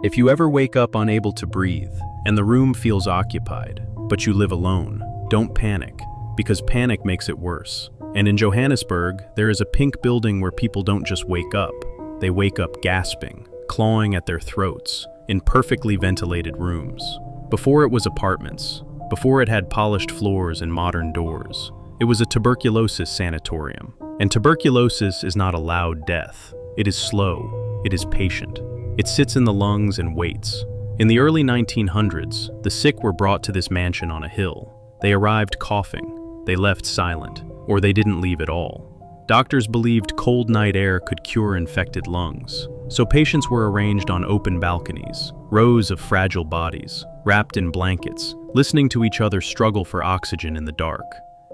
If you ever wake up unable to breathe and the room feels occupied, but you live alone, don't panic, because panic makes it worse. And in Johannesburg, there is a pink building where people don't just wake up, they wake up gasping, clawing at their throats, in perfectly ventilated rooms. Before it was apartments, before it had polished floors and modern doors, it was a tuberculosis sanatorium. And tuberculosis is not a loud death. It is slow, it is patient. It sits in the lungs and waits. In the early 1900s, the sick were brought to this mansion on a hill. They arrived coughing, they left silent, or they didn't leave at all. Doctors believed cold night air could cure infected lungs. So patients were arranged on open balconies, rows of fragile bodies, wrapped in blankets, listening to each other struggle for oxygen in the dark.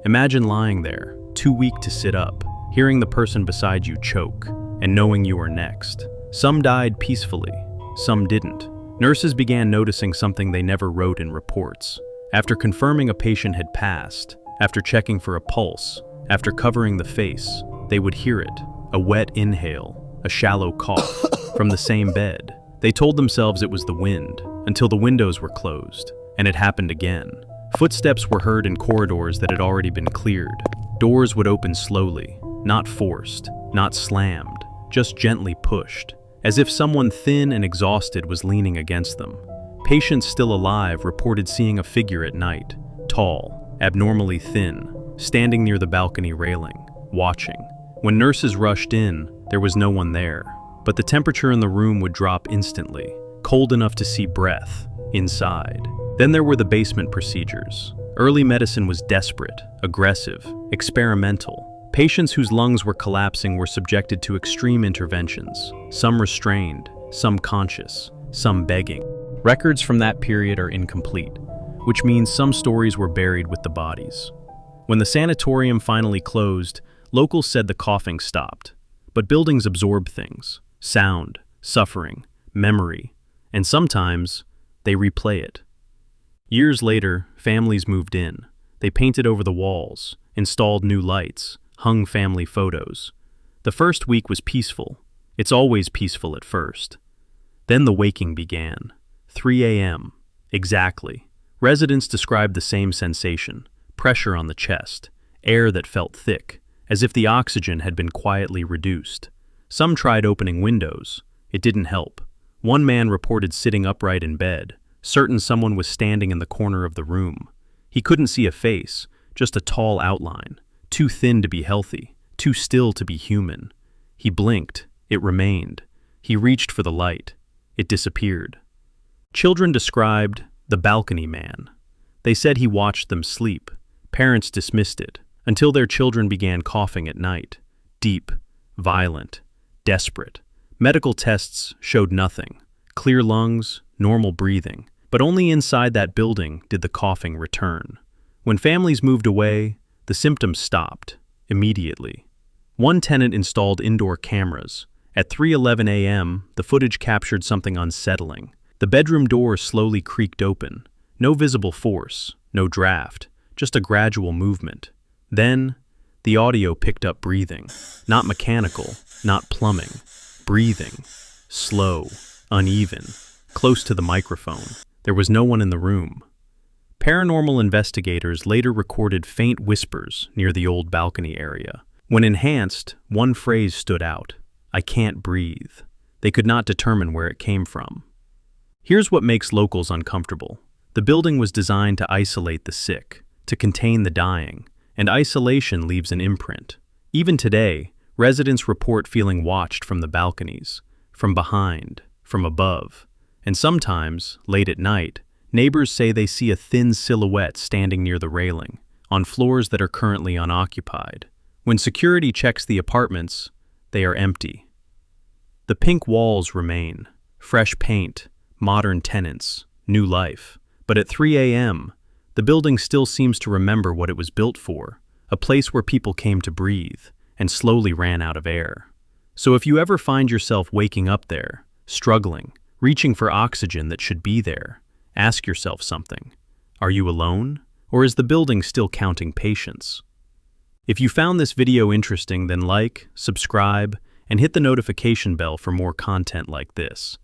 Imagine lying there, too weak to sit up, hearing the person beside you choke, and knowing you were next. Some died peacefully, some didn't. Nurses began noticing something they never wrote in reports. After confirming a patient had passed, after checking for a pulse, after covering the face, they would hear it, a wet inhale, a shallow cough, from the same bed. They told themselves it was the wind, until the windows were closed, and it happened again. Footsteps were heard in corridors that had already been cleared. Doors would open slowly, not forced, not slammed, just gently pushed, as if someone thin and exhausted was leaning against them. Patients still alive reported seeing a figure at night, tall, abnormally thin, standing near the balcony railing, watching. When nurses rushed in, there was no one there, but the temperature in the room would drop instantly, cold enough to see breath, inside. Then there were the basement procedures. Early medicine was desperate, aggressive, experimental. Patients whose lungs were collapsing were subjected to extreme interventions, some restrained, some conscious, some begging. Records from that period are incomplete, which means some stories were buried with the bodies. When the sanatorium finally closed, locals said the coughing stopped. But buildings absorb things, sound, suffering, memory, and sometimes they replay it. Years later, families moved in. They painted over the walls, installed new lights, hung family photos. The first week was peaceful. It's always peaceful at first. Then the waking began. 3 a.m. Exactly. Residents described the same sensation, pressure on the chest, air that felt thick, as if the oxygen had been quietly reduced. Some tried opening windows. It didn't help. One man reported sitting upright in bed, certain someone was standing in the corner of the room. He couldn't see a face, just a tall outline. Too thin to be healthy, too still to be human. He blinked, it remained. He reached for the light, it disappeared. Children described the balcony man. They said he watched them sleep. Parents dismissed it, until their children began coughing at night. Deep, violent, desperate. Medical tests showed nothing. Clear lungs, normal breathing. But only inside that building did the coughing return. When families moved away, the symptoms stopped, immediately. One tenant installed indoor cameras. At 3:11 a.m., the footage captured something unsettling. The bedroom door slowly creaked open. No visible force, no draft, just a gradual movement. Then, the audio picked up breathing. Not mechanical, not plumbing. Breathing. Slow, uneven, close to the microphone. There was no one in the room. Paranormal investigators later recorded faint whispers near the old balcony area. When enhanced, one phrase stood out: "I can't breathe." They could not determine where it came from. Here's what makes locals uncomfortable. The building was designed to isolate the sick, to contain the dying, and isolation leaves an imprint. Even today, residents report feeling watched from the balconies, from behind, from above, and sometimes, late at night, neighbors say they see a thin silhouette standing near the railing, on floors that are currently unoccupied. When security checks the apartments, they are empty. The pink walls remain, fresh paint, modern tenants, new life. But at 3 a.m., the building still seems to remember what it was built for, a place where people came to breathe and slowly ran out of air. So if you ever find yourself waking up there, struggling, reaching for oxygen that should be there, ask yourself something. Are you alone, or is the building still counting patients? If you found this video interesting, then like, subscribe, and hit the notification bell for more content like this.